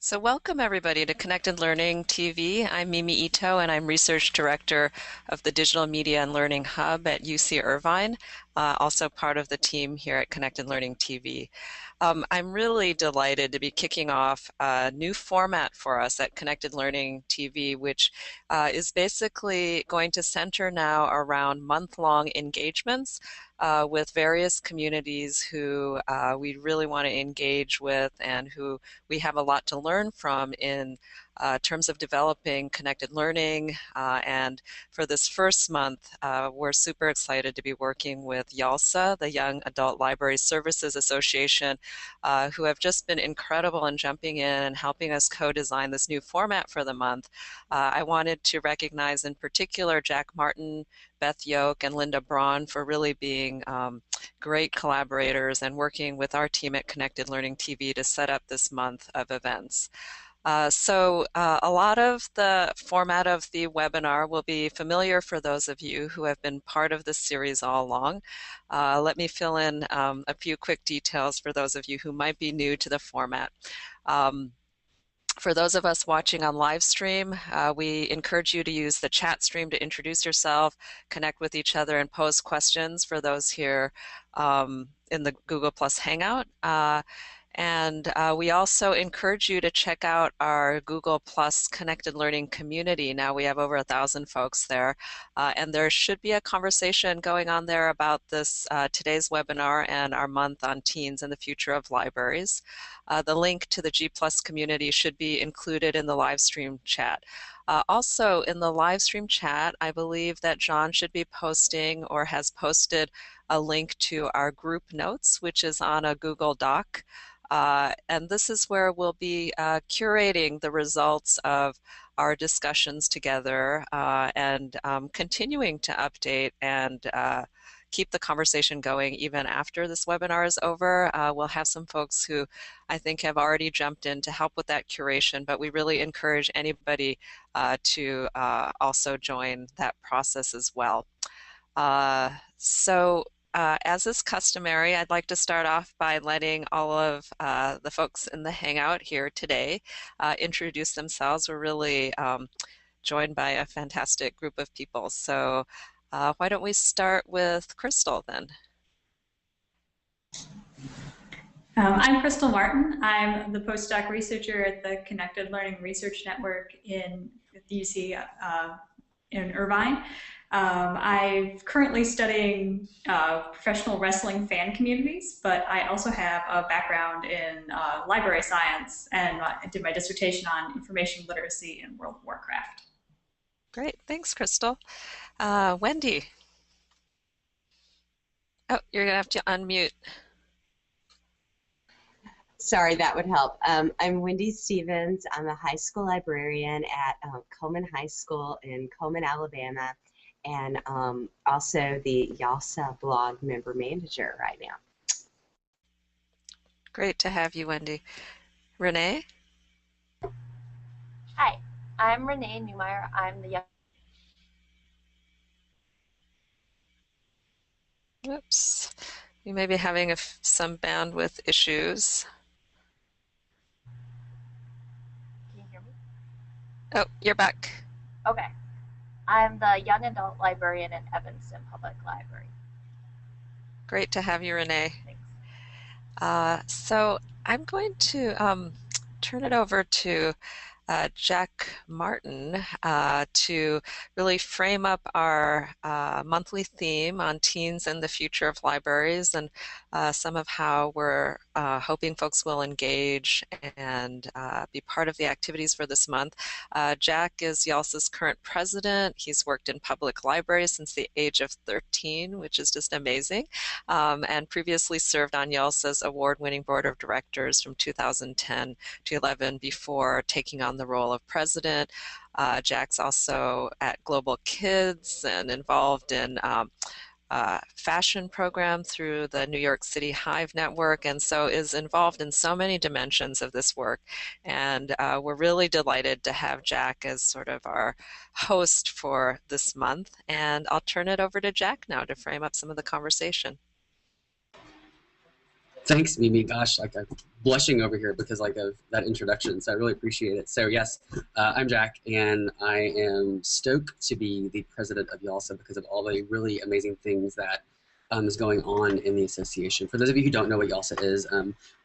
So welcome everybody to Connected Learning TV. I'm Mimi Ito and I'm Research Director of the Digital Media and Learning Hub at UC Irvine, also part of the team here at Connected Learning TV. I'm really delighted to be kicking off a new format for us at Connected Learning TV, which is basically going to center now around month-long engagements with various communities who we really want to engage with and who we have a lot to learn from in terms of developing connected learning. And for this first month, we're super excited to be working with YALSA, the Young Adult Library Services Association, who have just been incredible in jumping in and helping us co-design this new format for the month. I wanted to recognize in particular Jack Martin, Beth Yoke, and Linda Braun for really being great collaborators and working with our team at Connected Learning TV to set up this month of events. A lot of the format of the webinar will be familiar for those of you who have been part of this series all along. Let me fill in a few quick details for those of you who might be new to the format. For those of us watching on live stream, we encourage you to use the chat stream to introduce yourself, connect with each other, and pose questions for those here in the Google Plus Hangout. We also encourage you to check out our Google Plus Connected Learning community. Now we have over 1,000 folks there, and there should be a conversation going on there about this today's webinar and our month on teens and the future of libraries. The link to the G Plus community should be included in the live stream chat. Also in the live stream chat, I believe that John should be posting or has posted a link to our group notes, which is on a Google Doc. And this is where we'll be curating the results of our discussions together and continuing to update and keep the conversation going even after this webinar is over. We'll have some folks who I think have already jumped in to help with that curation, but we really encourage anybody to also join that process as well. As is customary, I'd like to start off by letting all of the folks in the Hangout here today introduce themselves. We're really joined by a fantastic group of people. So why don't we start with Crystal then? I'm Crystal Martin. I'm the postdoc researcher at the Connected Learning Research Network in the UC in Irvine. I'm currently studying professional wrestling fan communities, but I also have a background in library science, and I did my dissertation on information literacy in World of Warcraft. Great, thanks, Crystal. Wendy. Oh, you're gonna have to unmute. Sorry, that would help. I'm Wendy Stevens. I'm a high school librarian at Coleman High School in Coleman, Alabama, and also the YALSA blog member manager right now. Great to have you, Wendy. Renee? Hi, I'm Renee Newmeyer. I'm the Oops, you may be having some bandwidth issues. Can you hear me? Oh, you're back. Okay. I'm the young adult librarian at Evanston Public Library. Great to have you, Renee. Thanks. So I'm going to turn it over to Jack Martin to really frame up our monthly theme on teens and the future of libraries and some of how we're hoping folks will engage and be part of the activities for this month. Jack is YALSA's current president. He's worked in public libraries since the age of 13, which is just amazing, and previously served on YALSA's award-winning board of directors from 2010 to 11 before taking on the role of president. Jack's also at Global Kids and involved in fashion program through the New York City Hive Network, and so is involved in so many dimensions of this work. And we're really delighted to have Jack as sort of our host for this month. And I'll turn it over to Jack now to frame up some of the conversation. Thanks, Mimi. Gosh, like I'm blushing over here because like of that introduction. So I really appreciate it. So yes, I'm Jack, and I am stoked to be the president of YALSA because of all the really amazing things that is going on in the association. For those of you who don't know what YALSA is,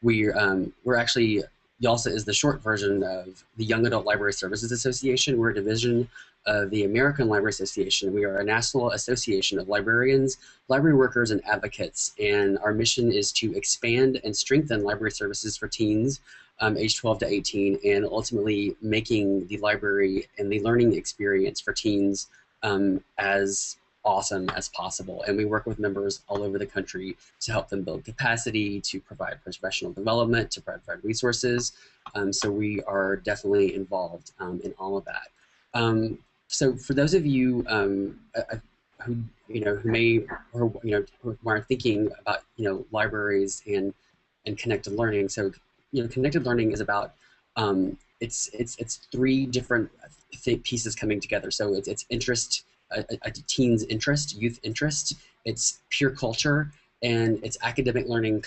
we're actually YALSA is the short version of the Young Adult Library Services Association. We're a division of the American Library Association. We are a national association of librarians, library workers, and advocates, and our mission is to expand and strengthen library services for teens age 12 to 18, and ultimately making the library and the learning experience for teens as awesome as possible. And we work with members all over the country to help them build capacity, to provide professional development, to provide resources. So we are definitely involved in all of that. So for those of you who are thinking about libraries and connected learning, so connected learning is about it's three different pieces coming together. So it's interest, a teen's interest, youth interest, it's peer culture, and it's academic learning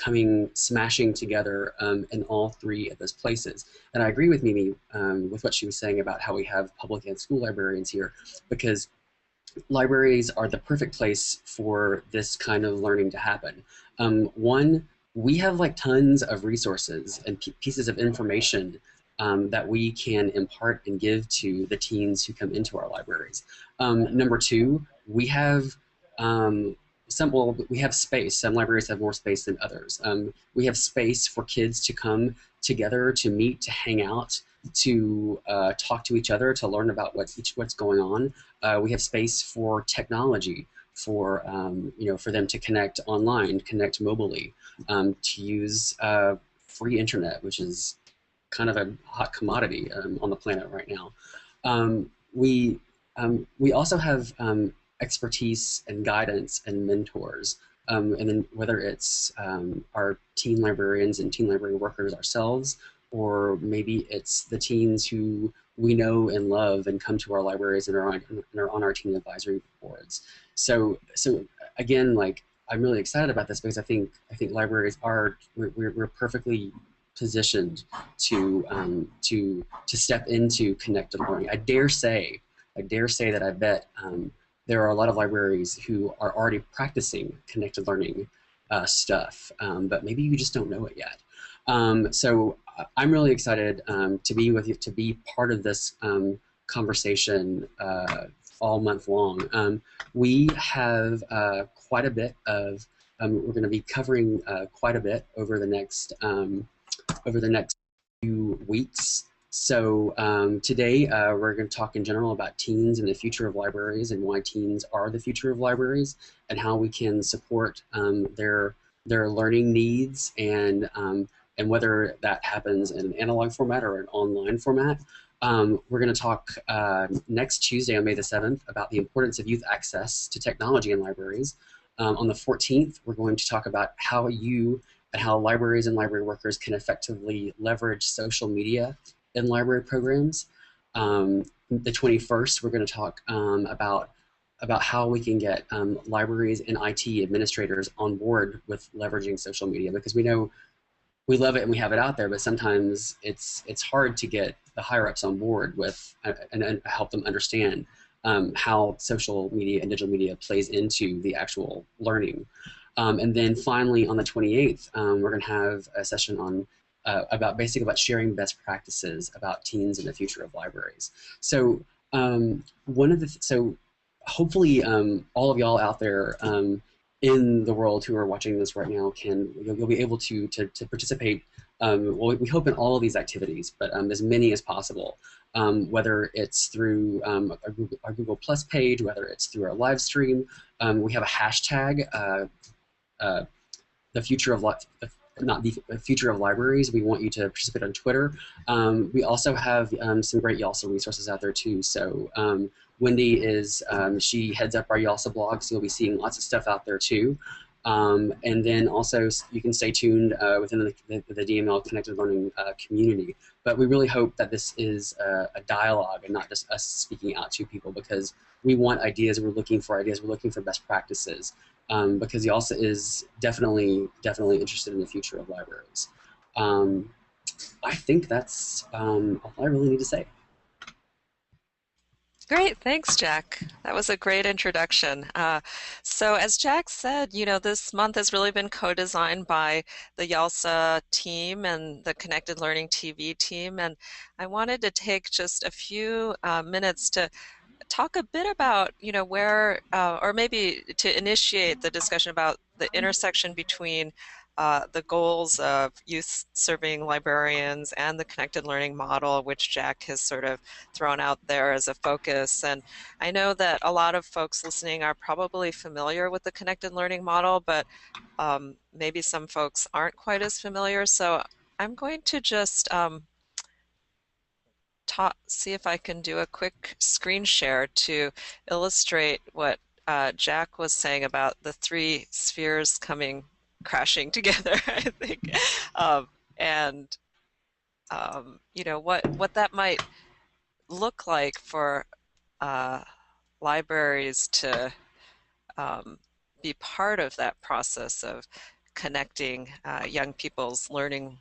smashing together in all three of those places. And I agree with Mimi with what she was saying about how we have public and school librarians here, because libraries are the perfect place for this kind of learning to happen. One, we have like tons of resources and pieces of information that we can impart and give to the teens who come into our libraries. Number two, we have we have space. Some libraries have more space than others. We have space for kids to come together, to meet, to hang out, to talk to each other, to learn about what's going on. We have space for technology, for for them to connect online, connect mobilely, to use free internet, which is kind of a hot commodity on the planet right now. We also have expertise and guidance and mentors, and then whether it's our teen librarians and teen library workers ourselves, or maybe it's the teens who we know and love and come to our libraries and are on our teen advisory boards. So again, like, I'm really excited about this because I think libraries we're perfectly positioned to step into connected learning. I dare say that I bet there are a lot of libraries who are already practicing connected learning stuff, but maybe you just don't know it yet. So I'm really excited to be with you, to be part of this conversation all month long. We have quite a bit of, we're going to be covering quite a bit over the next few weeks. So today we're going to talk in general about teens and the future of libraries and why teens are the future of libraries and how we can support their learning needs, and whether that happens in an analog format or an online format. We're going to talk next Tuesday on May the 7th about the importance of youth access to technology in libraries. On the 14th, we're going to talk about how libraries and library workers can effectively leverage social media in library programs. The 21st, we're going to talk about how we can get libraries and IT administrators on board with leveraging social media, because we know we love it and we have it out there, but sometimes it's hard to get the higher ups on board with and help them understand how social media and digital media plays into the actual learning. And then finally, on the 28th, we're going to have a session on about sharing best practices about teens and the future of libraries. So so hopefully all of y'all out there in the world who are watching this right now you'll be able to participate. Well, we hope in all of these activities, but as many as possible. Whether it's through our Google Plus page, whether it's through our live stream. We have a hashtag, the future of the future of libraries. We want you to participate on Twitter. We also have some great YALSA resources out there too. So Wendy she heads up our YALSA blog, so you'll be seeing lots of stuff out there too. And then also you can stay tuned within the DML Connected Learning community. But we really hope that this is a dialogue and not just us speaking out to people, because we want ideas, we're looking for ideas, we're looking for best practices. because he also is definitely interested in the future of libraries. I think that's all I really need to say. Great, thanks, Jack. That was a great introduction. So as Jack said, this month has really been co-designed by the YALSA team and the Connected Learning TV team, and I wanted to take just a few minutes to talk a bit about, where, or maybe to initiate the discussion about the intersection between the goals of youth serving librarians and the connected learning model, which Jack has sort of thrown out there as a focus. And I know that a lot of folks listening are probably familiar with the connected learning model, but maybe some folks aren't quite as familiar. So I'm going to just see if I can do a quick screen share to illustrate what Jack was saying about the three spheres coming crashing together, I think, and what that might look like for libraries to be part of that process of connecting young people's learning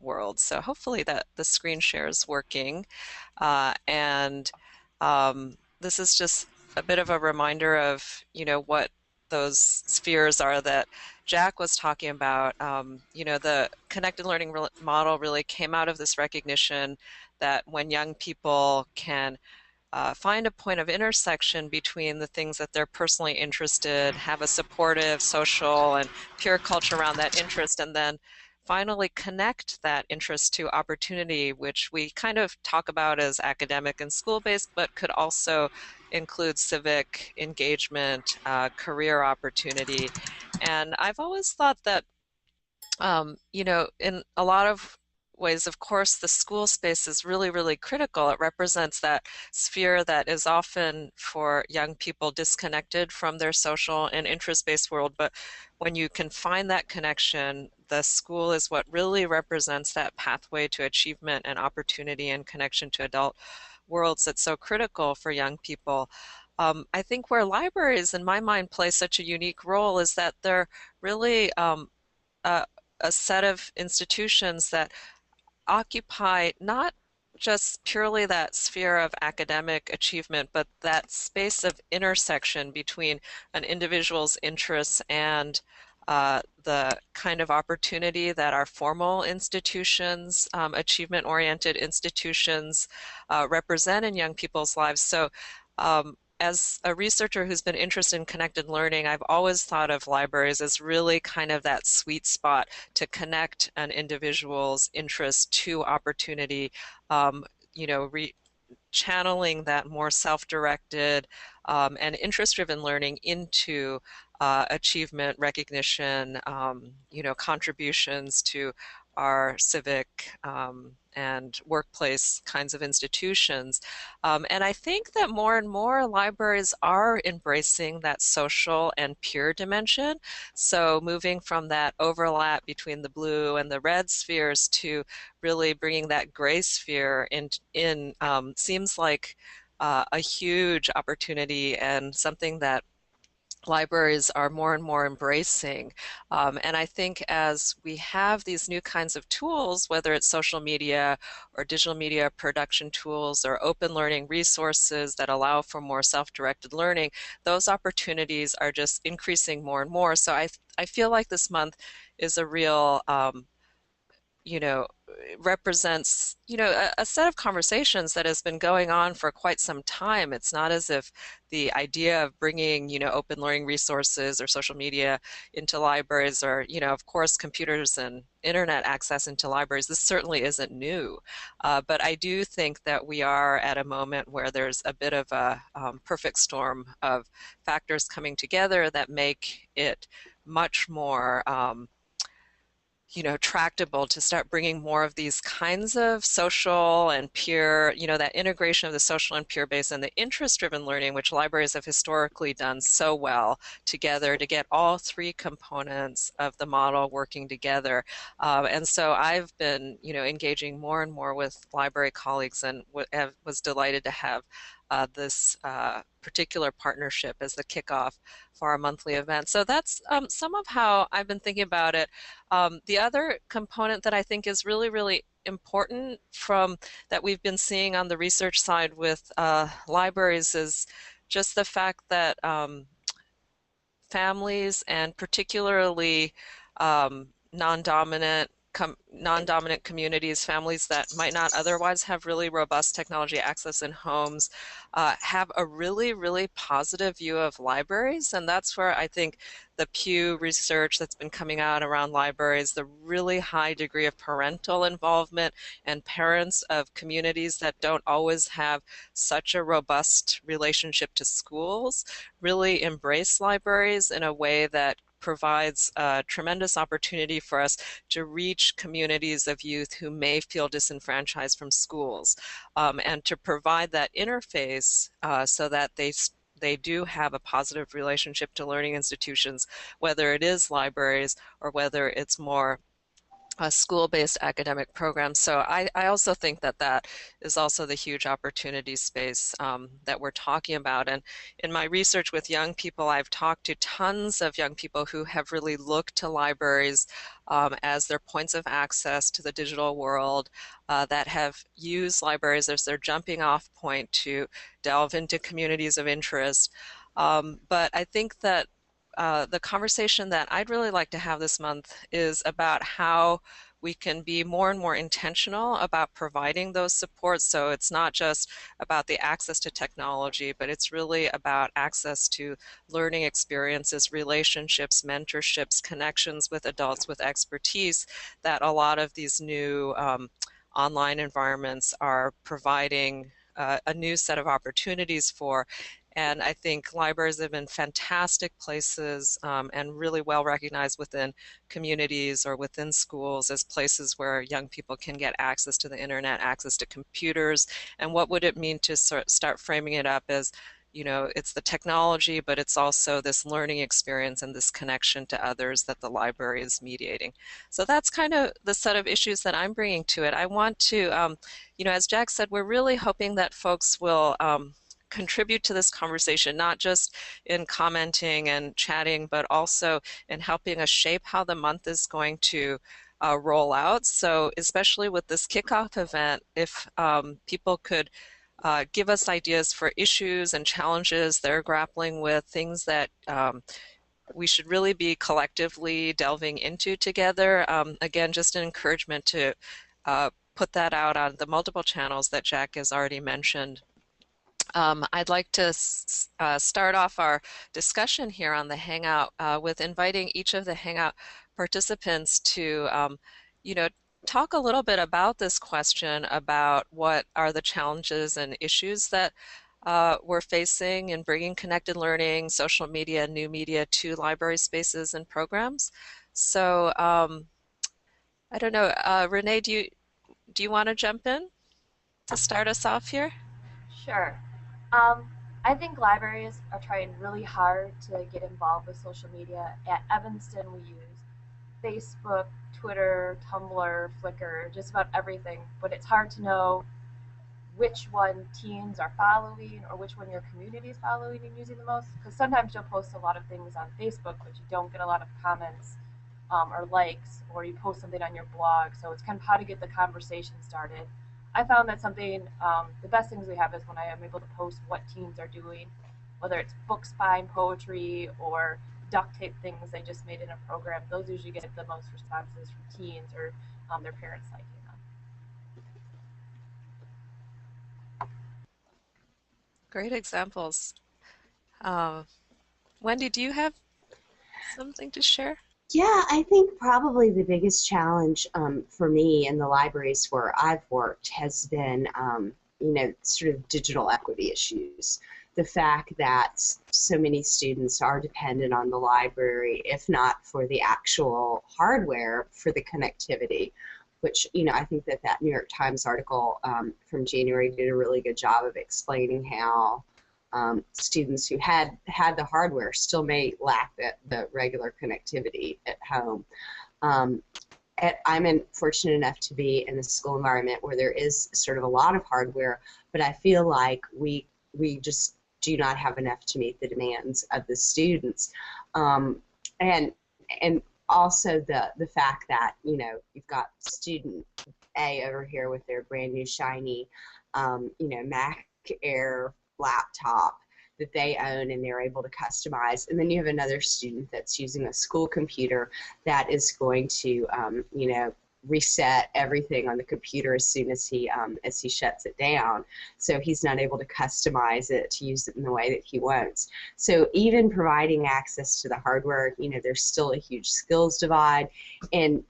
world. So hopefully that the screen share is working. And this is just a bit of a reminder of, what those spheres are that Jack was talking about. The connected learning model really came out of this recognition that when young people can find a point of intersection between the things that they're personally interested, have a supportive social and peer culture around that interest, and then finally connect that interest to opportunity, which we kind of talk about as academic and school-based, but could also include civic engagement, career opportunity. And I've always thought that, in a lot of ways, of course, the school space is really, really critical. It represents that sphere that is often for young people disconnected from their social and interest-based world. But when you can find that connection, the school is what really represents that pathway to achievement and opportunity and connection to adult worlds that's so critical for young people. I think where libraries, in my mind, play such a unique role is that they're really a set of institutions that occupy not just purely that sphere of academic achievement, but that space of intersection between an individual's interests and the kind of opportunity that our formal institutions, achievement-oriented institutions, represent in young people's lives. So as a researcher who's been interested in connected learning, I've always thought of libraries as really kind of that sweet spot to connect an individual's interest to opportunity, channeling that more self-directed and interest-driven learning into achievement, recognition, contributions to our civic and workplace kinds of institutions. And I think that more and more libraries are embracing that social and peer dimension. So moving from that overlap between the blue and the red spheres to really bringing that gray sphere in seems like a huge opportunity and something that libraries are more and more embracing. And I think as we have these new kinds of tools, whether it's social media or digital media production tools or open learning resources that allow for more self-directed learning, those opportunities are just increasing more and more. So I feel like this month is a real represents, a set of conversations that has been going on for quite some time. It's not as if the idea of bringing, open learning resources or social media into libraries or, of course, computers and internet access into libraries, this certainly isn't new. But I do think that we are at a moment where there's a bit of a perfect storm of factors coming together that make it much more tractable to start bringing more of these kinds of social and peer, that integration of the social and peer base and the interest-driven learning, which libraries have historically done so well together to get all three components of the model working together. And so I've been, engaging more and more with library colleagues and was delighted to have this particular partnership as the kickoff for our monthly event. So that's some of how I've been thinking about it. The other component that I think is really, really important from that we've been seeing on the research side with libraries is just the fact that families and particularly non-dominant communities, families that might not otherwise have really robust technology access in homes, have a really, really positive view of libraries. And that's where I think the Pew research that's been coming out around libraries, the really high degree of parental involvement and parents of communities that don't always have such a robust relationship to schools really embrace libraries in a way that provides a tremendous opportunity for us to reach communities of youth who may feel disenfranchised from schools, and to provide that interface so that they do have a positive relationship to learning institutions, whether it is libraries or whether it's more school-based academic programs. So I also think that that is also the huge opportunity space that we're talking about. And in my research with young people, I've talked to tons of young people who have really looked to libraries as their points of access to the digital world, that have used libraries as their jumping off point to delve into communities of interest. But I think that the conversation that I'd really like to have this month is about how we can be more and more intentional about providing those supports. So it's not just about the access to technology, but it's really about access to learning experiences, relationships, mentorships, connections with adults with expertise that a lot of these new online environments are providing a new set of opportunities for. And I think libraries have been fantastic places and really well recognized within communities or within schools as places where young people can get access to the internet, access to computers. And what would it mean to start framing it up as, you know, it's the technology, but it's also this learning experience and this connection to others that the library is mediating. So that's kind of the set of issues that I'm bringing to it. I want to, you know, as Jack said, we're really hoping that folks will contribute to this conversation, not just in commenting and chatting, but also in helping us shape how the month is going to roll out. So especially with this kickoff event, if people could give us ideas for issues and challenges they're grappling with, things that we should really be collectively delving into together. Again, just an encouragement to put that out on the multiple channels that Jack has already mentioned. I'd like to start off our discussion here on the Hangout with inviting each of the Hangout participants to, you know, talk a little bit about this question about what are the challenges and issues that we're facing in bringing connected learning, social media, new media to library spaces and programs. So I don't know, Renee, do you want to jump in to start us off here? Sure. I think libraries are trying really hard to get involved with social media. At Evanston, we use Facebook, Twitter, Tumblr, Flickr, just about everything. But it's hard to know which one teens are following or which one your community is following and using the most. Because sometimes you'll post a lot of things on Facebook, but you don't get a lot of comments or likes, or you post something on your blog. So it's kind of how to get the conversation started. I found that something, the best things we have is when I am able to post what teens are doing, whether it's books buying poetry or duct tape things they just made in a program. Those usually get the most responses from teens or their parents liking them. Great examples. Wendy, do you have something to share? Yeah, I think probably the biggest challenge for me in the libraries where I've worked has been, you know, sort of digital equity issues. The fact that so many students are dependent on the library, if not for the actual hardware, for the connectivity, which, you know, I think that New York Times article from January did a really good job of explaining how students who had the hardware still may lack the regular connectivity at home. I'm fortunate enough to be in a school environment where there is sort of a lot of hardware, but I feel like we we just do not have enough to meet the demands of the students. And also the fact that, you know, you've got student A over here with their brand new shiny, you know, Mac Air laptop that they own and they're able to customize. And then you have another student that's using a school computer that is going to, you know, reset everything on the computer as soon as he shuts it down. So he's not able to customize it to use it in the way that he wants. So even providing access to the hardware, you know, there's still a huge skills divide, and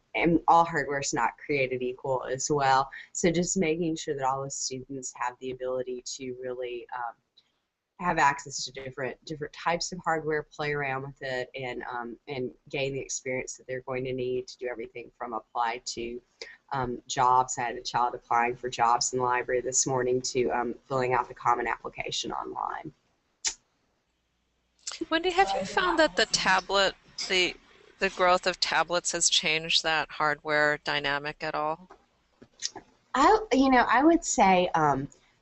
all hardware is not created equal as well. So just making sure that all the students have the ability to really have access to different types of hardware, play around with it, and gain the experience that they're going to need to do everything from apply to jobs. I had a child applying for jobs in the library this morning to filling out the common application online. Wendy, have you found that the tablet, the growth of tablets has changed that hardware dynamic at all? I would say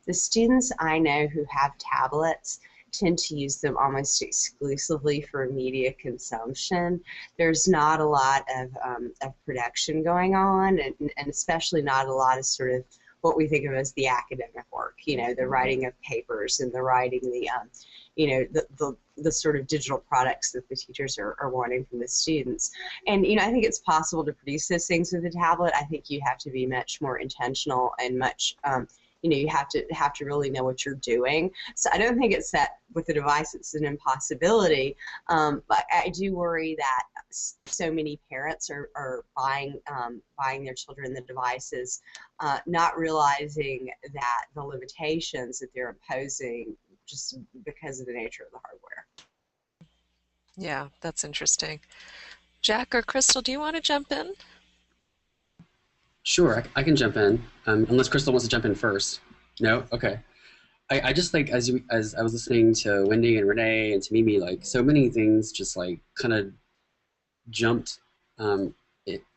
the students I know who have tablets tend to use them almost exclusively for media consumption. There's not a lot of production going on, and especially not a lot of sort of what we think of as the academic work, you know, the writing of papers and the writing the, you know, the sort of digital products that the teachers are wanting from the students. And, you know, I think it's possible to produce those things with a tablet. I think you have to be much more intentional and much, you know, you have to really know what you're doing. So I don't think it's that with the device it's an impossibility, but I do worry that so many parents are buying their children the devices, not realizing that the limitations that they're imposing just because of the nature of the hardware. Yeah, that's interesting. Jack or Crystal, do you want to jump in? Sure, I can jump in, unless Crystal wants to jump in first. No? Okay. I just like, as I was listening to Wendy and Renee and to Mimi, like so many things just like kind of jumped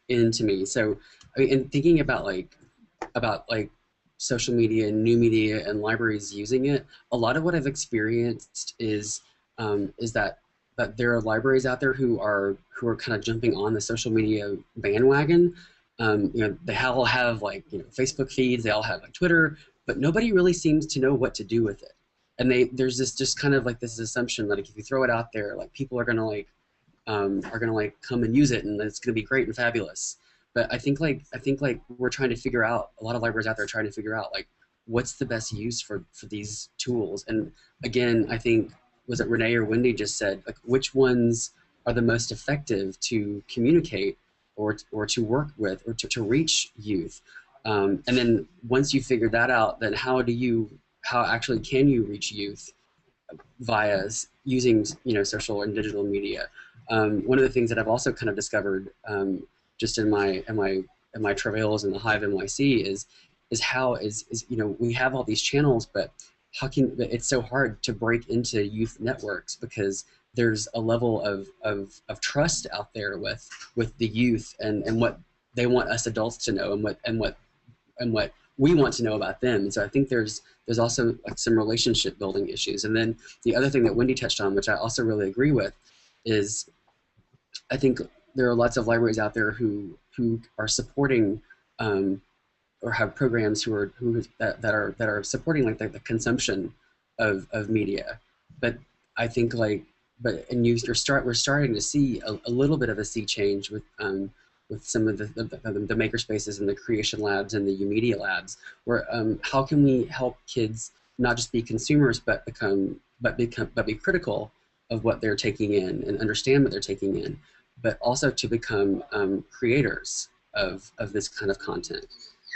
into me. So, I mean, in thinking about like social media and new media and libraries using it, a lot of what I've experienced is that there are libraries out there who are kind of jumping on the social media bandwagon. You know, they all have like, you know, Facebook feeds, they all have like Twitter, but nobody really seems to know what to do with it. And there's this just kind of like this assumption that like, if you throw it out there, like people are gonna like come and use it, and it's gonna be great and fabulous. But I think like we're trying to figure out, a lot of libraries out there are trying to figure out like what's the best use for these tools. And again, I think, was it Renee or Wendy just said, like which ones are the most effective to communicate or to work with or to reach youth. And then once you figure that out, then how actually can you reach youth via using, you know, social and digital media? One of the things that I've also kind of discovered just in my travails in the Hive NYC is you know, we have all these channels, but it's so hard to break into youth networks because there's a level of trust out there with the youth and what they want us adults to know and what we want to know about them. And so I think there's also like some relationship building issues. And then the other thing that Wendy touched on, which I also really agree with, is I think there are lots of libraries out there who are supporting or have programs that are supporting like the consumption of media. But I think like we're starting to see a little bit of a sea change with some of the maker spaces and the creation labs and the UMedia labs, where how can we help kids not just be consumers but be critical of what they're taking in and understand what they're taking in, but also to become creators of this kind of content.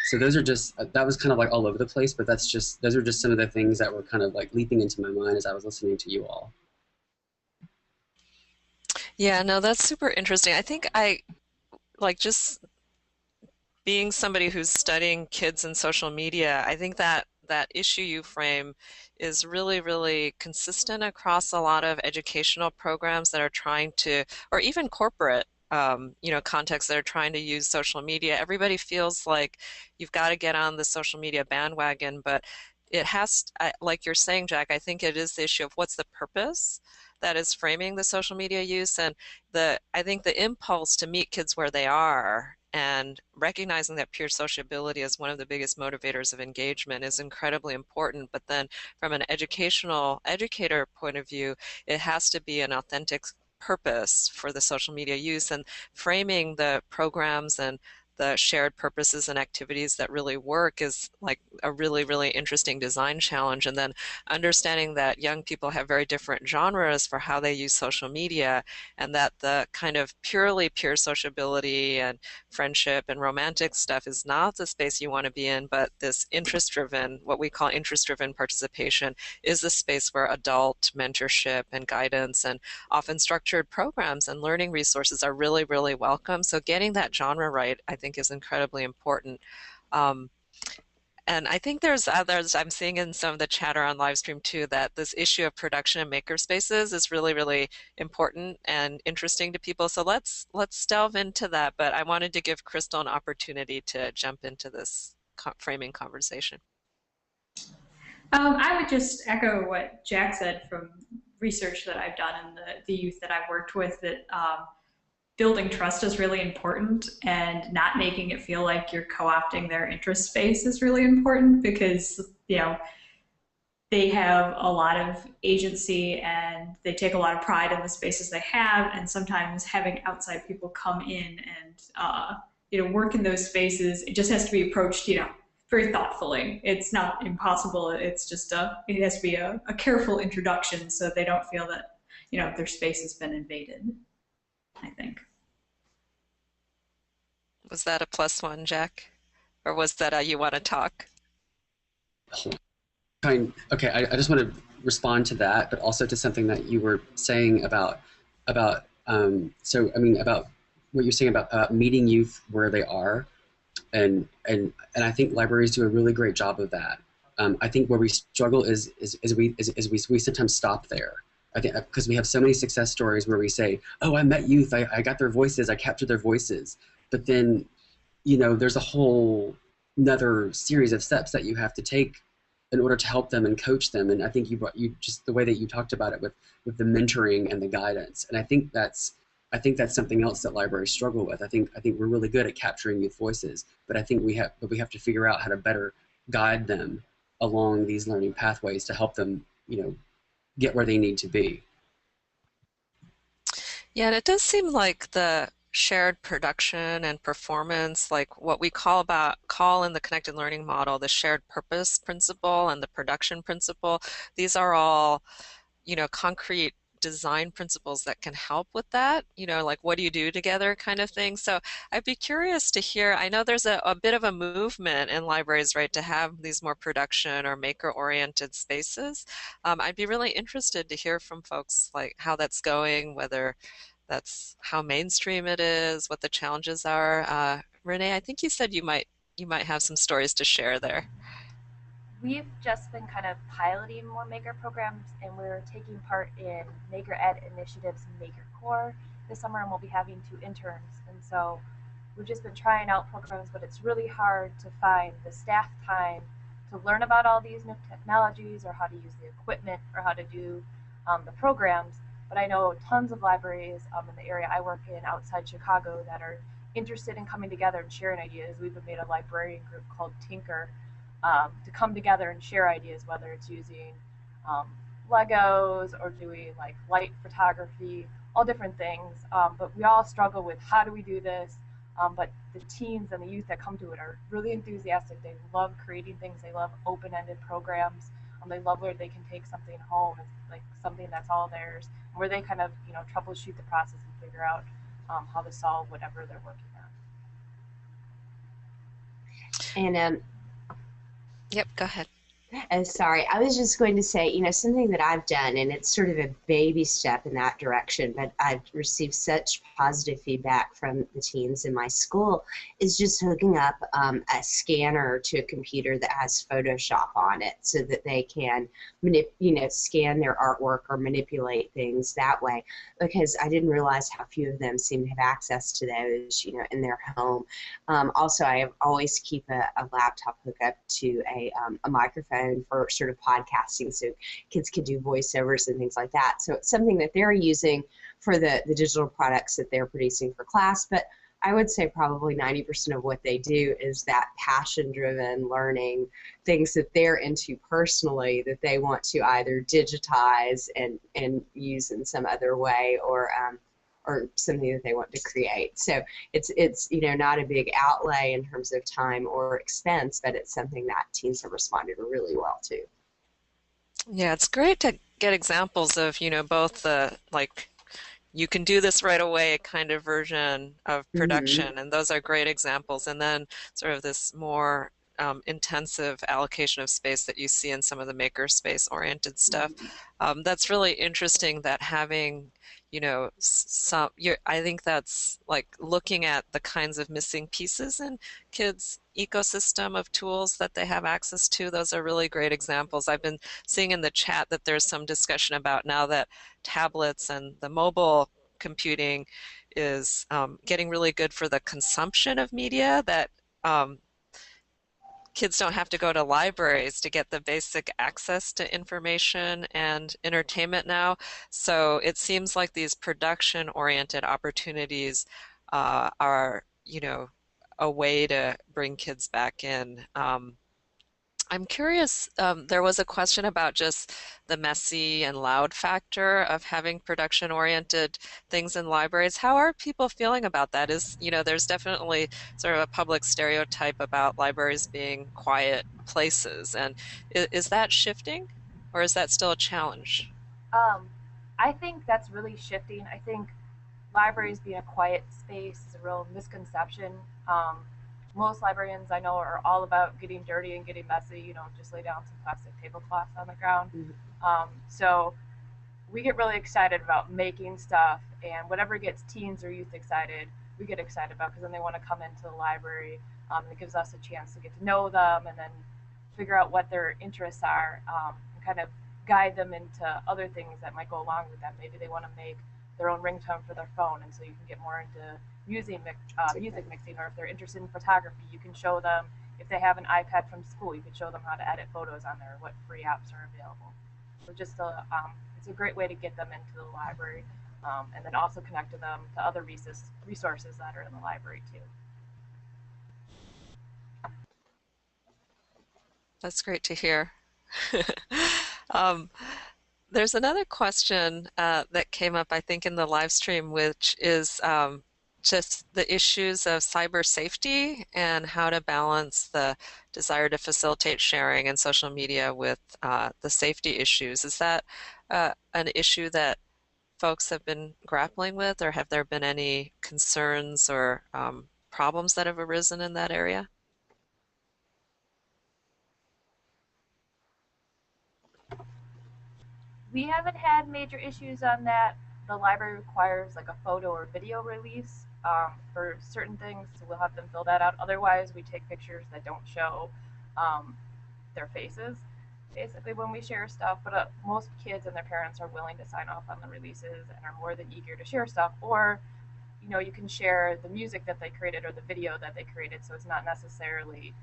So those are just, that was kind of like all over the place, but those are just some of the things that were kind of like leaping into my mind as I was listening to you all. Yeah, no, that's super interesting. I think like just being somebody who's studying kids and social media, I think that issue you frame is really, really consistent across a lot of educational programs that are trying to, or even corporate, you know, contexts that are trying to use social media. Everybody feels like you've got to get on the social media bandwagon, but it has, like you're saying, Jack, I think it is the issue of what's the purpose that is framing the social media use. And I think the impulse to meet kids where they are and recognizing that peer sociability is one of the biggest motivators of engagement is incredibly important. But then from an educator point of view, it has to be an authentic purpose for the social media use, and framing the programs and the shared purposes and activities that really work is like a really, really interesting design challenge. And then understanding that young people have very different genres for how they use social media, and that the kind of purely peer sociability and friendship and romantic stuff is not the space you want to be in, but this interest-driven, what we call interest-driven participation, is the space where adult mentorship and guidance and often structured programs and learning resources are really, really welcome. So getting that genre right, I think, is incredibly important. And I think there's others I'm seeing in some of the chatter on live stream too, that this issue of production and maker spaces is really, really important and interesting to people. So let's delve into that. But I wanted to give Crystal an opportunity to jump into this framing conversation. I would just echo what Jack said from research that I've done and the youth that I've worked with, that building trust is really important, and not making it feel like you're co-opting their interest space is really important, because they have a lot of agency and they take a lot of pride in the spaces they have, and sometimes having outside people come in and work in those spaces, it just has to be approached very thoughtfully. It's not impossible. It's just it has to be a careful introduction, so they don't feel that their space has been invaded, I think. Was that a +1, Jack? Or was that you want to talk? Okay, I just want to respond to that, but also to something that you were saying about about what you're saying about meeting youth where they are, and I think libraries do a really great job of that. I think where we struggle is we sometimes stop there. I think because we have so many success stories where we say, oh, I met youth, I got their voices, I captured their voices, but then there's a whole another series of steps that you have to take in order to help them and coach them. And I think you just the way that you talked about it with the mentoring and the guidance. And I think that's something else that libraries struggle with. I think we're really good at capturing youth voices, but I think we have to figure out how to better guide them along these learning pathways to help them, get where they need to be. Yeah, and it does seem like the shared production and performance, like what we call in the connected learning model, the shared purpose principle and the production principle, these are all, concrete design principles that can help with that, like what do you do together kind of thing. So I'd be curious to hear, I know there's a bit of a movement in libraries, right, to have these more production or maker-oriented spaces. I'd be really interested to hear from folks like how that's going, whether that's how mainstream it is, what the challenges are. Renee, I think you said you might have some stories to share there. We've just been kind of piloting more maker programs, and we're taking part in Maker Ed Initiative's Maker Core this summer, and we'll be having 2 interns. And so we've just been trying out programs, but it's really hard to find the staff time to learn about all these new technologies, or how to use the equipment, or how to do the programs. But I know tons of libraries in the area I work in outside Chicago that are interested in coming together and sharing ideas. We've made a librarian group called Tinker to come together and share ideas, whether it's using Legos or doing like light photography, all different things. But we all struggle with how do we do this. But the teens and the youth that come to it are really enthusiastic. They love creating things. They love open-ended programs. They love where they can take something home, like something that's all theirs, where they kind of troubleshoot the process and figure out how to solve whatever they're working on. And Yep, go ahead. Sorry, I was just going to say, something that I've done, and it's sort of a baby step in that direction, but I've received such positive feedback from the teens in my school, is just hooking up a scanner to a computer that has Photoshop on it so that they can, scan their artwork or manipulate things that way, because I didn't realize how few of them seem to have access to those, in their home. Also, I always keep a laptop hookup to a microphone own for sort of podcasting, so kids could do voiceovers and things like that. So it's something that they're using for the digital products that they're producing for class. But I would say probably 90% of what they do is that passion-driven learning, things that they're into personally that they want to either digitize and use in some other way, or something that they want to create. So it's not a big outlay in terms of time or expense, but it's something that teens have responded really well to. Yeah, it's great to get examples of, both the you can do this right away kind of version of production, and those are great examples. And then sort of this more intensive allocation of space that you see in some of the makerspace oriented stuff. That's really interesting that having, I think that's like looking at the kinds of missing pieces in kids' ecosystem of tools that they have access to. Those are really great examples. I've been seeing in the chat that there's some discussion about now that tablets and the mobile computing is getting really good for the consumption of media, that kids don't have to go to libraries to get the basic access to information and entertainment now. So it seems like these production-oriented opportunities are, a way to bring kids back in. I'm curious, there was a question about just the messy and loud factor of having production-oriented things in libraries. How are people feeling about that? There's definitely sort of a public stereotype about libraries being quiet places. And is that shifting, or is that still a challenge? I think that's really shifting. I think libraries being a quiet space is a real misconception. Most librarians I know are all about getting dirty and getting messy, just lay down some plastic tablecloths on the ground. So we get really excited about making stuff, and whatever gets teens or youth excited, we get excited about, because then they want to come into the library. It gives us a chance to get to know them and then figure out what their interests are, and kind of guide them into other things that might go along with them. Maybe they want to make their own ringtone for their phone, and so you can get more into music mixing, or if they're interested in photography, you can show them. If they have an iPad from school, you can show them how to edit photos on there, what free apps are available. So just it's a great way to get them into the library, and then also connect to them to other resources that are in the library too. That's great to hear. There's another question that came up, I think, in the live stream, which is just the issues of cyber safety and how to balance the desire to facilitate sharing and social media with the safety issues. Is that an issue that folks have been grappling with, or have there been any concerns or problems that have arisen in that area? We haven't had major issues on that. The library requires like a photo or video release for certain things, so we'll have them fill that out. Otherwise, we take pictures that don't show their faces, basically, when we share stuff. But most kids and their parents are willing to sign off on the releases and are more than eager to share stuff. Or, you can share the music that they created or the video that they created, so it's not necessarily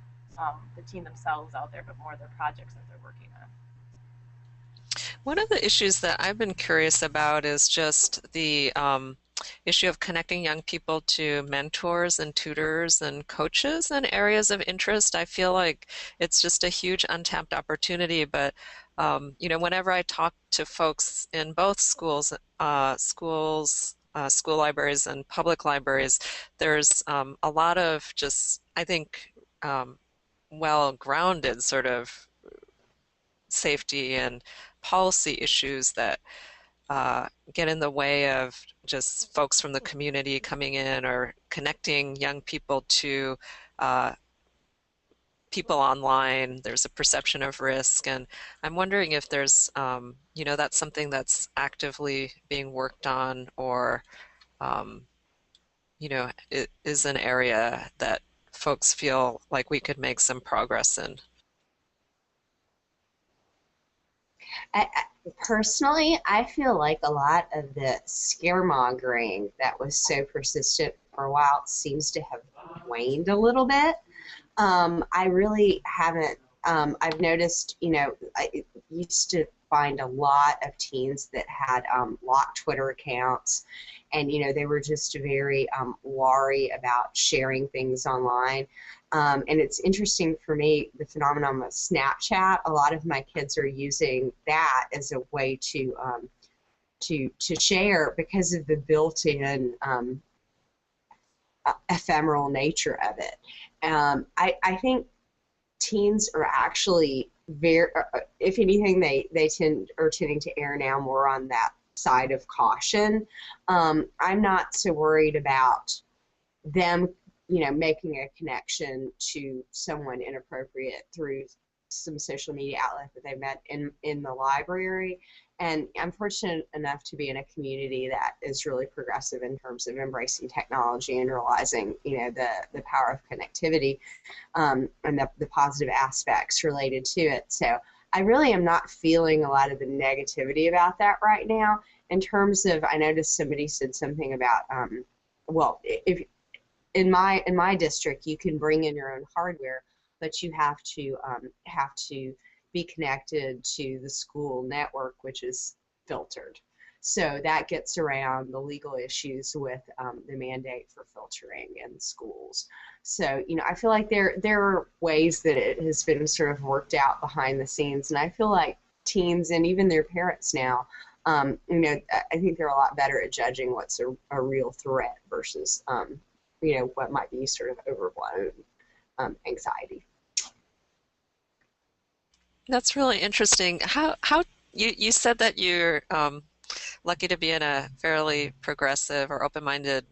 the team themselves out there, but more their projects that they're working on. One of the issues that I've been curious about is just the issue of connecting young people to mentors and tutors and coaches in areas of interest. I feel like it's just a huge untapped opportunity, but whenever I talk to folks in both schools, school libraries and public libraries, there's a lot of just, I think, well-grounded sort of safety and policy issues that get in the way of just folks from the community coming in or connecting young people to people online. There's a perception of risk, and I'm wondering if there's, that's something that's actively being worked on, or, it is an area that folks feel like we could make some progress in. Personally, I feel like a lot of the scaremongering that was so persistent for a while seems to have waned a little bit. I really haven't I've noticed, I used to find a lot of teens that had locked Twitter accounts, and they were just very wary about sharing things online. And it's interesting for me, the phenomenon of Snapchat. A lot of my kids are using that as a way to share because of the built-in ephemeral nature of it. I think teens are actually very, if anything, they are tending to err now more on that side of caution. I'm not so worried about them, making a connection to someone inappropriate through some social media outlet that they met in the library. And I'm fortunate enough to be in a community that is really progressive in terms of embracing technology and realizing, the power of connectivity, and the positive aspects related to it. So I really am not feeling a lot of the negativity about that right now. In terms of, I noticed somebody said something about, well, if in my district, you can bring in your own hardware, but you have to be connected to the school network, which is filtered. So that gets around the legal issues with the mandate for filtering in schools. So, I feel like there are ways that it has been sort of worked out behind the scenes, and I feel like teens and even their parents now, I think they're a lot better at judging what's a real threat versus, what might be sort of overblown anxiety. That's really interesting. How you said that you're lucky to be in a fairly progressive or open-minded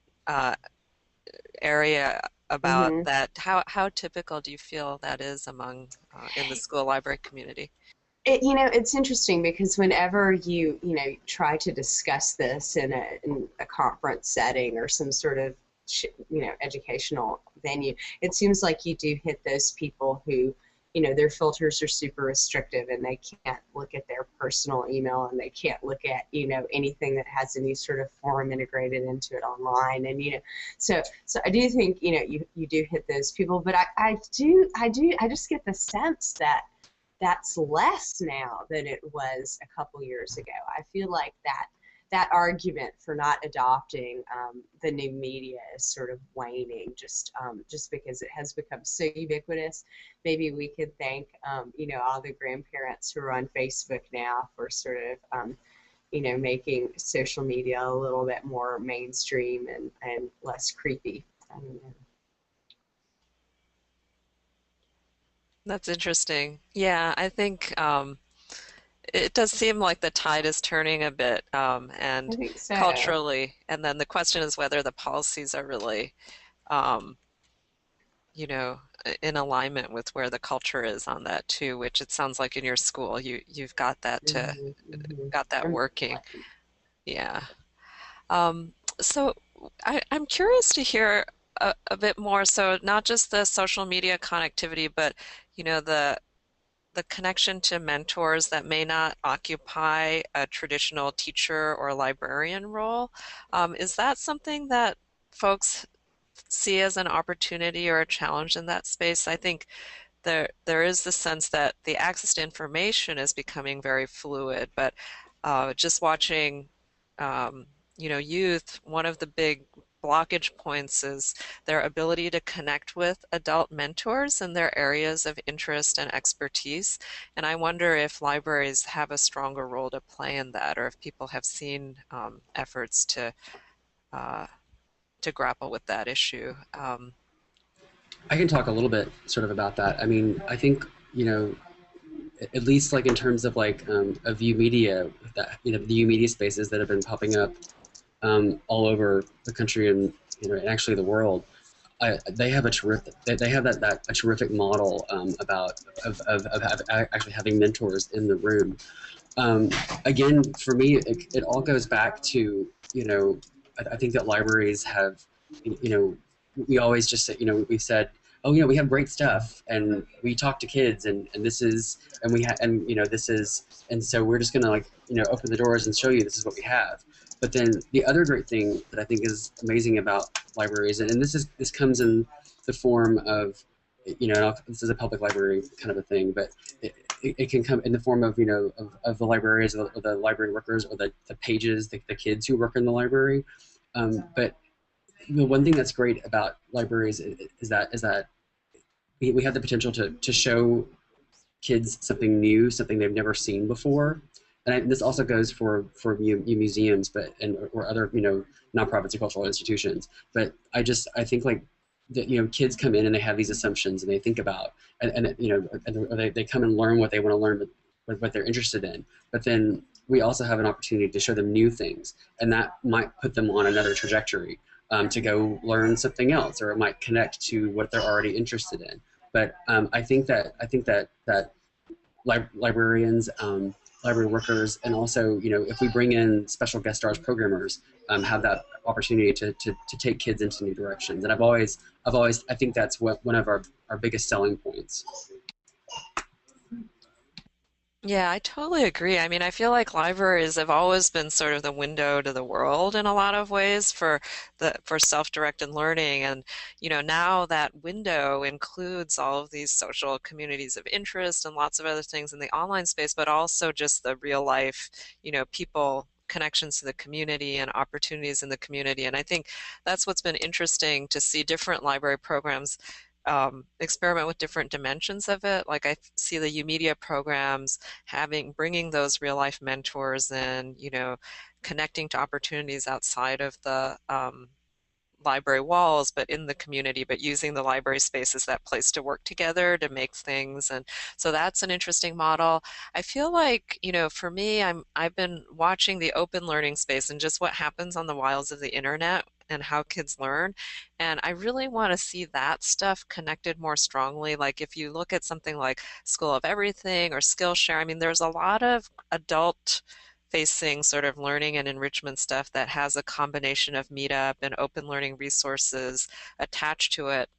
area about Mm-hmm. that. How typical do you feel that is among in the school library community? It's interesting because whenever you try to discuss this in a conference setting or some sort of educational venue, it seems like you do hit those people who their filters are super restrictive and they can't look at their personal email and they can't look at anything that has any sort of form integrated into it online. And so I do think you do hit those people, but I just get the sense that that's less now than it was a couple years ago. I feel like that argument for not adopting the new media is sort of waning, just because it has become so ubiquitous. Maybe we could thank all the grandparents who are on Facebook now for sort of making social media a little bit more mainstream and less creepy. I don't know. That's interesting. Yeah, I think it does seem like the tide is turning a bit, I and think so. culturally, and then the question is whether the policies are really, um, in alignment with where the culture is on that too, which it sounds like in your school you've got that Mm-hmm. got that I'm working. lucky. Yeah. So I'm curious to hear a bit more. So not just the social media connectivity, but the connection to mentors that may not occupy a traditional teacher or librarian role. Is that something that folks see as an opportunity or a challenge in that space? I think there is the sense that the access to information is becoming very fluid, but just watching youth, one of the big blockage points is their ability to connect with adult mentors in their areas of interest and expertise. And I wonder if libraries have a stronger role to play in that, or if people have seen efforts uh, to grapple with that issue. I can talk a little bit sort of about that. I mean, I think, at least like in terms of like a View Media, that the U Media spaces that have been popping up all over the country and and actually the world. They have a terrific a terrific model about of actually having mentors in the room. Again, for me, it all goes back to I think that libraries have we always just say we've said, oh we have great stuff and we talk to kids and this is and we have and this is and so we're just gonna open the doors and show you this is what we have. But then the other great thing that I think is amazing about libraries, and this comes in the form of you know, this is a public library kind of a thing, but it can come in the form of, you know, of the librarians or the library workers or the pages, the kids who work in the library. But the one thing that's great about libraries is that we have the potential to show kids something new, something they've never seen before. And this also goes for museums, but or other, you know, nonprofits or cultural institutions. But I think like that, you know, kids come in and they have these assumptions and they think about and you know, and they come and learn what they want to learn, what they're interested in. But then we also have an opportunity to show them new things, and that might put them on another trajectory to go learn something else, or it might connect to what they're already interested in. But I think that librarians, library workers, and also, you know, if we bring in special guest stars programmers, have that opportunity to take kids into new directions. And I think that's one of our biggest selling points. Yeah, I totally agree. I mean, I feel like libraries have always been sort of the window to the world in a lot of ways for self-directed learning. And, you know, now that window includes all of these social communities of interest and lots of other things in the online space, but also just the real life, you know, people connections to the community and opportunities in the community. And I think that's what's been interesting to see different library programs experiment with different dimensions of it. Like I see the UMedia programs bringing those real life mentors and, you know, connecting to opportunities outside of the library walls, but in the community, but using the library space as that place to work together to make things. And so that's an interesting model. I feel like, you know, for me, I've been watching the open learning space and just what happens on the wilds of the internet and how kids learn. And I really want to see that stuff connected more strongly. Like if you look at something like School of Everything or Skillshare, I mean, there's a lot of adult facing sort of learning and enrichment stuff that has a combination of meetup and open learning resources attached to it.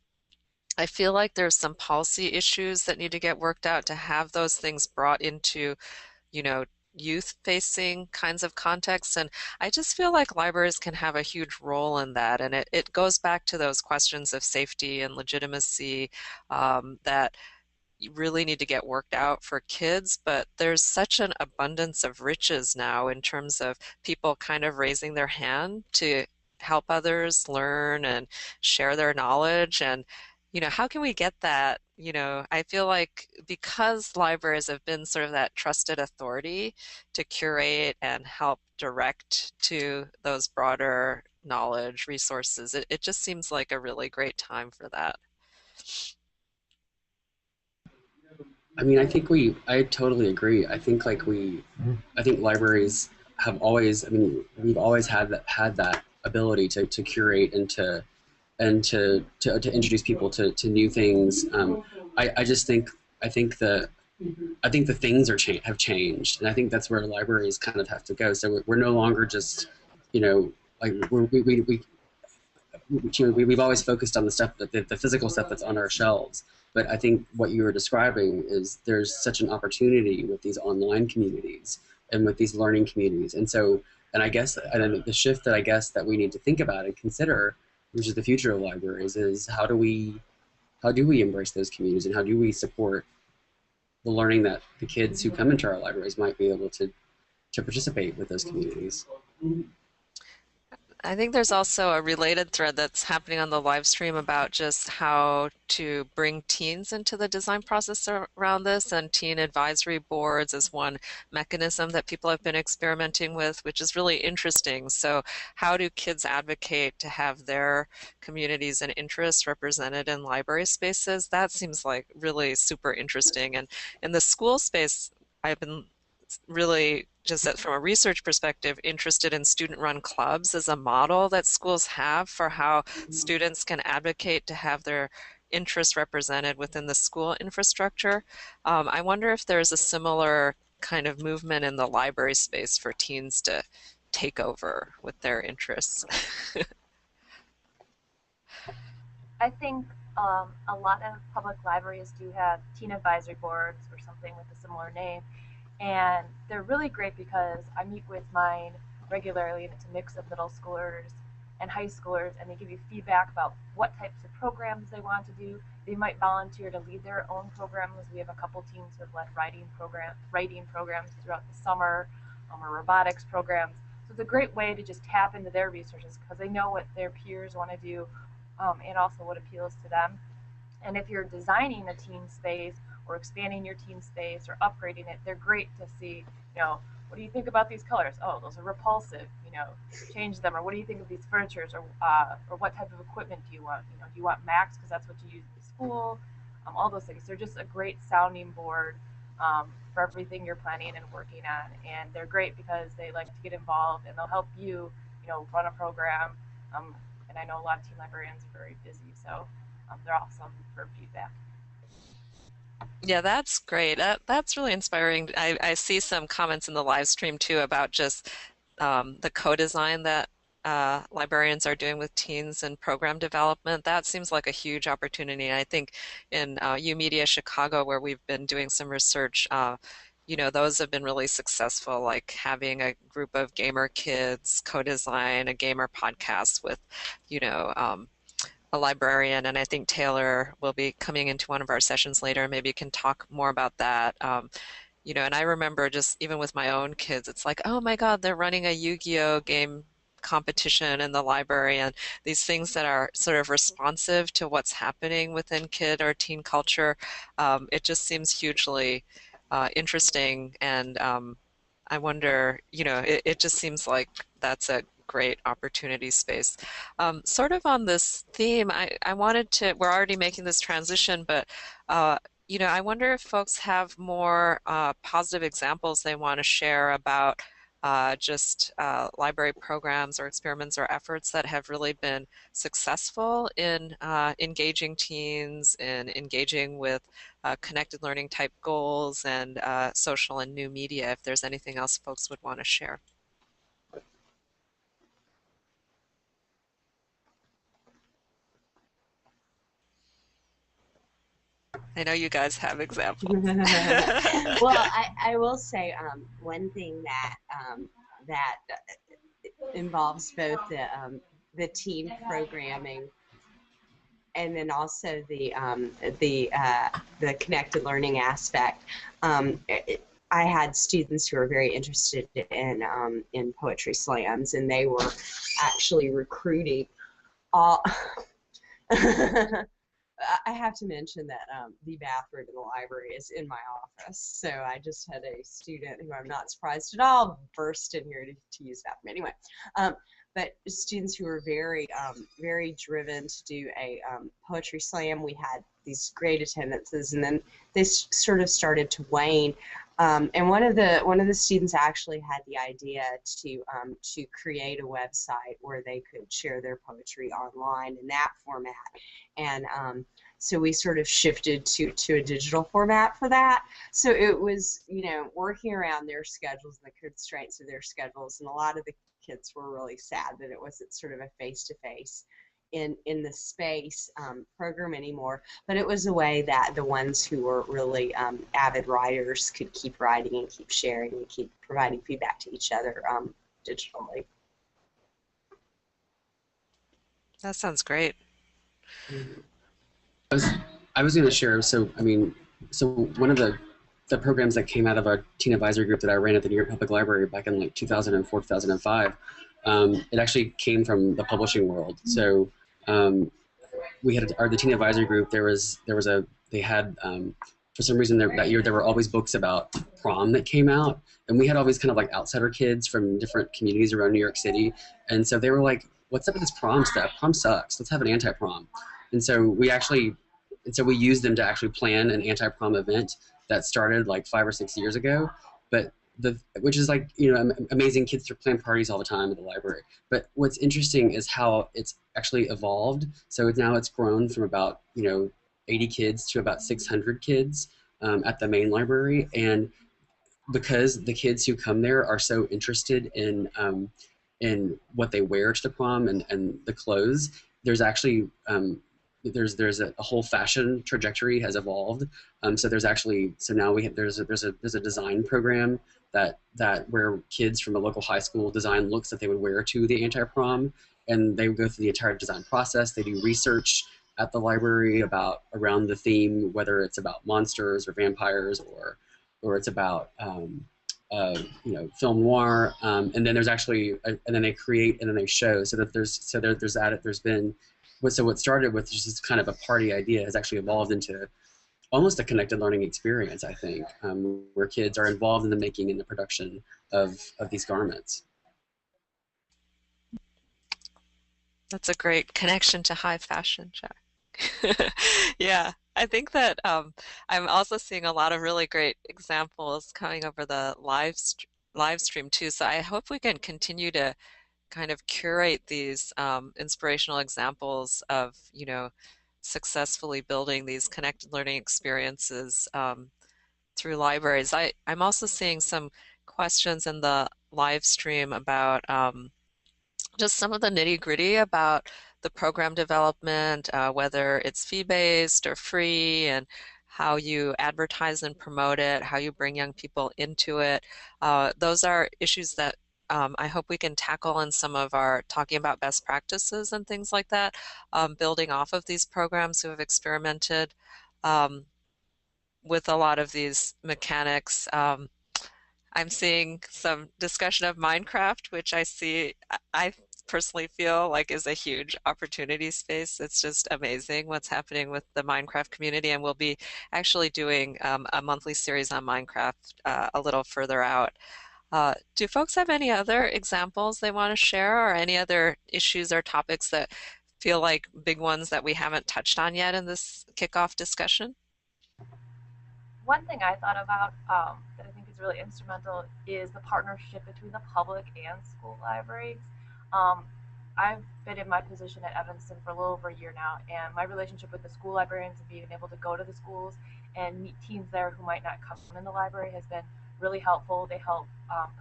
I feel like there's some policy issues that need to get worked out to have those things brought into, you know, youth facing kinds of contexts. And I just feel like libraries can have a huge role in that. And it goes back to those questions of safety and legitimacy that you really need to get worked out for kids, but there's such an abundance of riches now in terms of people kind of raising their hand to help others learn and share their knowledge. And, you know, how can we get that? You know, I feel like because libraries have been sort of that trusted authority to curate and help direct to those broader knowledge resources, it just seems like a really great time for that. I mean, I totally agree. I think I think libraries have always, I mean, we've always had that ability to curate and to introduce people to new things. I just think, I think the, I think the things have changed, and I think that's where libraries kind of have to go. So we're no longer just, you know, like we've always focused on the stuff the physical stuff that's on our shelves. But I think what you were describing is there's such an opportunity with these online communities and with these learning communities. And so, and I guess, and the shift that I guess that we need to think about and consider, which is the future of libraries, is how do we embrace those communities, and how do we support the learning that the kids who come into our libraries might be able to participate with those communities. I think there's also a related thread that's happening on the live stream about just how to bring teens into the design process around this, and teen advisory boards is one mechanism that people have been experimenting with, which is really interesting. So how do kids advocate to have their communities and interests represented in library spaces? That seems like really super interesting. And in the school space, I've been really just from a research perspective interested in student-run clubs as a model that schools have for how students can advocate to have their interests represented within the school infrastructure. I wonder if there's a similar kind of movement in the library space for teens to take over with their interests. I think a lot of public libraries do have teen advisory boards or something with a similar name. And they're really great because I meet with mine regularly, and it's a mix of middle schoolers and high schoolers, and they give you feedback about what types of programs they want to do. They might volunteer to lead their own programs. We have a couple teams who have led writing programs throughout the summer, or robotics programs. So it's a great way to just tap into their resources because they know what their peers want to do, and also what appeals to them. And if you're designing a team space or expanding your team space or upgrading it, they're great to see, what do you think about these colors? Oh, those are repulsive, change them. Or what do you think of these furnitures? Or what type of equipment do you want? Do you want Macs because that's what you use in school? All those things. They're just a great sounding board for everything you're planning and working on. And they're great because they like to get involved and they'll help you, run a program. And I know a lot of team librarians are very busy, so they're awesome for feedback. Yeah, that's great. That's really inspiring. I see some comments in the live stream too about just the co-design that librarians are doing with teens and program development. That seems like a huge opportunity. I think in UMedia Chicago, where we've been doing some research, those have been really successful, like having a group of gamer kids co-design a gamer podcast with, a librarian, and I think Taylor will be coming into one of our sessions later. Maybe you can talk more about that. And I remember just even with my own kids, it's like, oh my God, they're running a Yu-Gi-Oh game competition in the library, and these things that are sort of responsive to what's happening within kid or teen culture. It just seems hugely interesting, and I wonder, it just seems like that's a great opportunity space. Sort of on this theme, I wanted to, we're already making this transition, but I wonder if folks have more positive examples they want to share about just library programs or experiments or efforts that have really been successful in engaging teens and engaging with connected learning type goals and social and new media, if there's anything else folks would want to share. I know you guys have examples. Well, I will say one thing that involves both the team programming and then also the connected learning aspect. I had students who were very interested in poetry slams, and they were actually recruiting all. I have to mention that the bathroom in the library is in my office, so I just had a student who I'm not surprised at all burst in here to use that. Anyway, but students who were very, very driven to do a poetry slam. We had these great attendances, and then they sort of started to wane. And one of the students actually had the idea to create a website where they could share their poetry online in that format, and so we sort of shifted to a digital format for that. So it was working around their schedules and the constraints of their schedules, and a lot of the kids were really sad that it wasn't sort of a face-to-face in the space program anymore, but it was a way that the ones who were really avid writers could keep writing and keep sharing and keep providing feedback to each other digitally. That sounds great. I was going to share, so one of the programs that came out of our teen advisory group that I ran at the New York Public Library back in like 2004, 2005, it actually came from the publishing world. So we had the teen advisory group. They had for some reason that year there were always books about prom that came out, and we had all these kind of like outsider kids from different communities around New York City, and so they were like, "What's up with this prom stuff? Prom sucks. Let's have an anti-prom." And so we used them to actually plan an anti-prom event that started like 5 or 6 years ago, which is like, amazing. Kids to plan parties all the time at the library. But what's interesting is how it's actually evolved. So now it's grown from about 80 kids to about 600 kids at the main library, and because the kids who come there are so interested in what they wear to the prom and the clothes, there's actually there's a whole fashion trajectory has evolved. So now there's a design program that where kids from a local high school design looks that they would wear to the anti-prom, and they go through the entire design process. They do research at the library around the theme, whether it's about monsters or vampires or it's about film noir, and then there's actually and then they create and then they show, so that there's been so what started with just this kind of a party idea has actually evolved into almost a connected learning experience, I think, where kids are involved in the making and the production of these garments. That's a great connection to high fashion, Jack. Yeah, I think that I'm also seeing a lot of really great examples coming over the live stream too. So I hope we can continue to kind of curate these inspirational examples of, successfully building these connected learning experiences through libraries. I'm also seeing some questions in the live stream about just some of the nitty-gritty about the program development, whether it's fee-based or free, and how you advertise and promote it, how you bring young people into it. Those are issues that I hope we can tackle in some of our talking about best practices and things like that, building off of these programs who have experimented with a lot of these mechanics. I'm seeing some discussion of Minecraft, which I personally feel like is a huge opportunity space. It's just amazing what's happening with the Minecraft community, and we'll be actually doing a monthly series on Minecraft a little further out. Do folks have any other examples they want to share, or any other issues or topics that feel like big ones that we haven't touched on yet in this kickoff discussion? One thing I thought about that I think is really instrumental is the partnership between the public and school libraries. I've been in my position at Evanston for a little over a year now, and my relationship with the school librarians and being able to go to the schools and meet teens there who might not come in the library has been really helpful. They help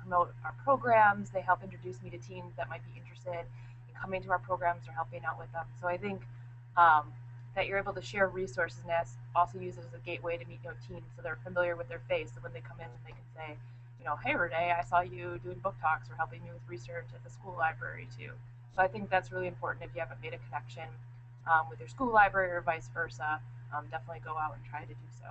promote our programs. They help introduce me to teens that might be interested in coming to our programs or helping out with them. So I think that you're able to share resources and also use it as a gateway to meet teens, so they're familiar with their face. So when they come in, they can say, hey Renee, I saw you doing book talks or helping me with research at the school library too. So I think that's really important if you haven't made a connection with your school library or vice versa. Definitely go out and try to do so.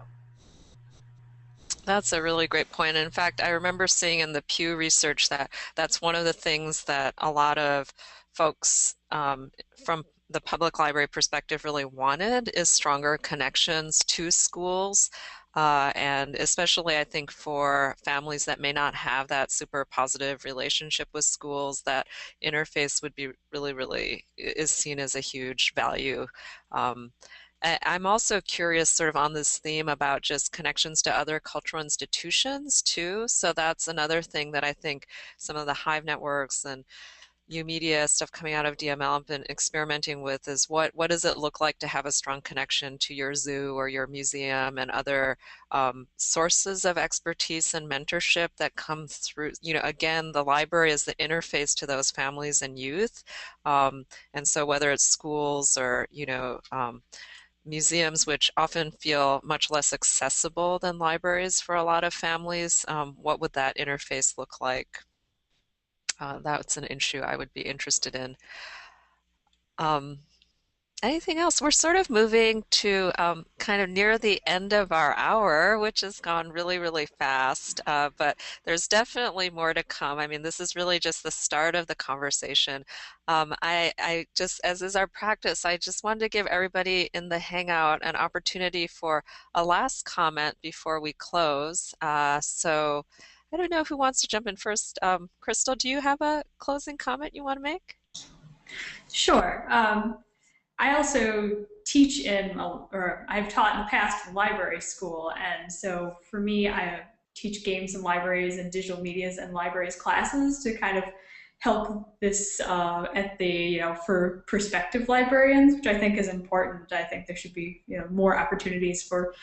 That's a really great point. In fact, I remember seeing in the Pew research that that's one of the things that a lot of folks from the public library perspective really wanted is stronger connections to schools. And especially I think for families that may not have that super positive relationship with schools, that interface would be really is seen as a huge value. I'm also curious sort of on this theme about just connections to other cultural institutions too. So that's another thing that I think some of the Hive networks and new media stuff coming out of DML have been experimenting with is what does it look like to have a strong connection to your zoo or your museum and other sources of expertise and mentorship that come through. Again, the library is the interface to those families and youth. And so whether it's schools or, museums, which often feel much less accessible than libraries for a lot of families, what would that interface look like? That's an issue I would be interested in. Anything else? We're sort of moving to kind of near the end of our hour, which has gone really fast, but there's definitely more to come. I mean, this is really just the start of the conversation. I just, as is our practice, I just wanted to give everybody in the Hangout an opportunity for a last comment before we close. So I don't know who wants to jump in first. Crystal, do you have a closing comment you want to make? Sure. I also teach or I've taught in the past in library school, and so for me, I teach games in libraries and digital medias and libraries classes to kind of help this at the for prospective librarians, which I think is important. I think there should be more opportunities for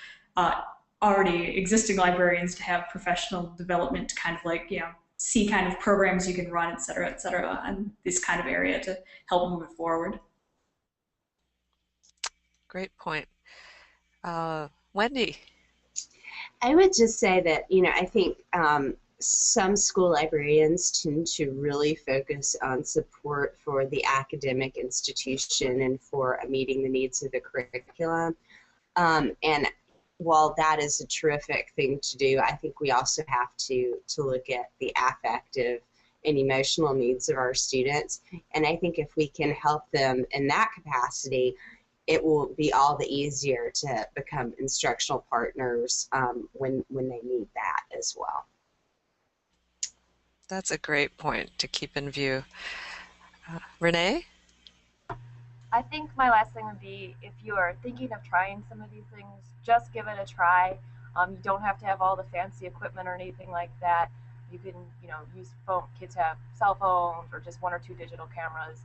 already existing librarians to have professional development, to kind of like see kind of programs you can run, et cetera, and this kind of area to help move it forward. Great point. Wendy. I would just say that, I think some school librarians tend to really focus on support for the academic institution and for meeting the needs of the curriculum. And while that is a terrific thing to do, I think we also have to look at the affective and emotional needs of our students. And I think if we can help them in that capacity, it will be all the easier to become instructional partners when they need that as well. That's a great point to keep in view. Renee? I think my last thing would be, if you are thinking of trying some of these things, just give it a try. You don't have to have all the fancy equipment or anything like that. You can, use phone. Kids have cell phones or just 1 or 2 digital cameras,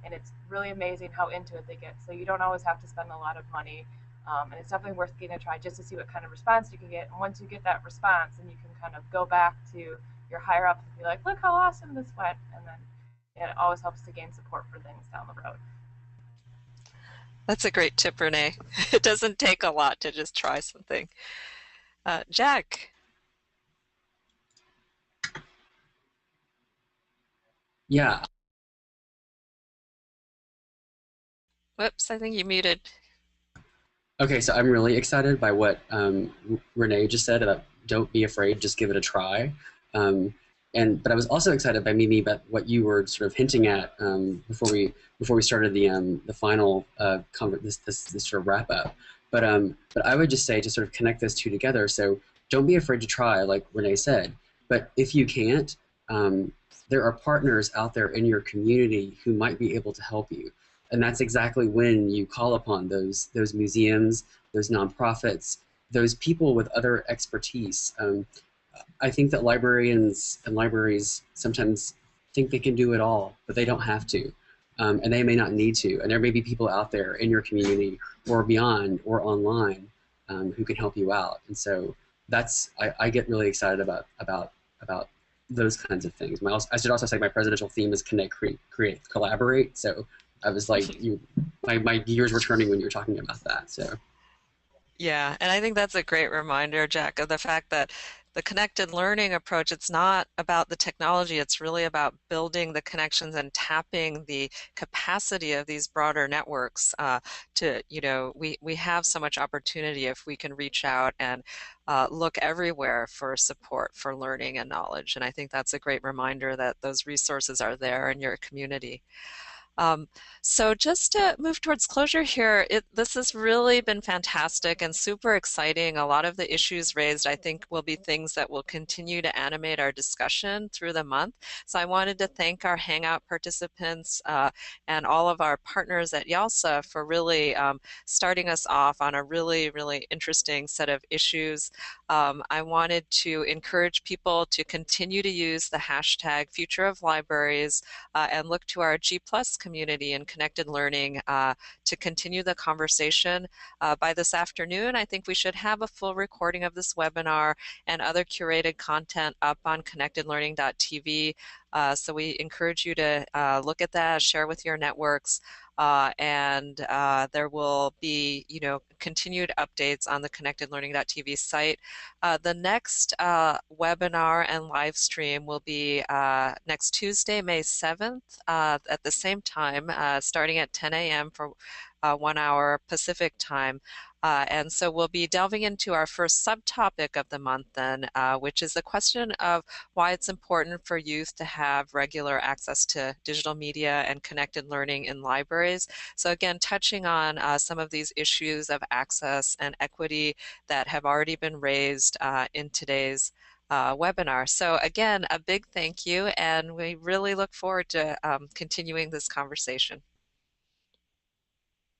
and it's really amazing how into it they get. So you don't always have to spend a lot of money, and it's definitely worth giving a try just to see what kind of response you can get. And once you get that response, then you can kind of go back to your higher ups and be like, "Look how awesome this went," and then it always helps to gain support for things down the road. That's a great tip, Renee. It doesn't take a lot to just try something. Jack? Yeah. Whoops, I think you muted. Okay, so I'm really excited by what Renee just said about don't be afraid, just give it a try. But I was also excited by Mimi about what you were sort of hinting at before we started the final this sort of wrap up. But I would just say to sort of connect those two together. So don't be afraid to try, like Renee said. But if you can't, there are partners out there in your community who might be able to help you. And that's exactly when you call upon those museums, those nonprofits, those people with other expertise. I think that librarians and libraries sometimes think they can do it all, but they don't have to, and they may not need to. And there may be people out there in your community or beyond or online who can help you out. And so I get really excited about those kinds of things. I should also say my presidential theme is connect, create, collaborate. So I was like, my gears were turning when you were talking about that. So. Yeah, and I think that's a great reminder, Jack, of the fact that the connected learning approach, it's not about the technology, it's really about building the connections and tapping the capacity of these broader networks we have so much opportunity if we can reach out and look everywhere for support for learning and knowledge. And I think that's a great reminder that those resources are there in your community. So just to move towards closure here, this has really been fantastic and super exciting. A lot of the issues raised, I think, will be things that will continue to animate our discussion through the month. So I wanted to thank our Hangout participants and all of our partners at YALSA for really starting us off on a really, really interesting set of issues. I wanted to encourage people to continue to use the hashtag Future of Libraries and look to our G+ community and connected learning to continue the conversation. By this afternoon, I think we should have a full recording of this webinar and other curated content up on connectedlearning.tv. So we encourage you to look at that, share with your networks, and there will be, continued updates on the connectedlearning.tv site. The next webinar and live stream will be next Tuesday, May 7th, at the same time, starting at 10 a.m. for 1 hour Pacific time. And so we'll be delving into our first subtopic of the month then, which is the question of why it's important for youth to have regular access to digital media and connected learning in libraries. So again, touching on some of these issues of access and equity that have already been raised in today's webinar. So again, a big thank you, and we really look forward to continuing this conversation.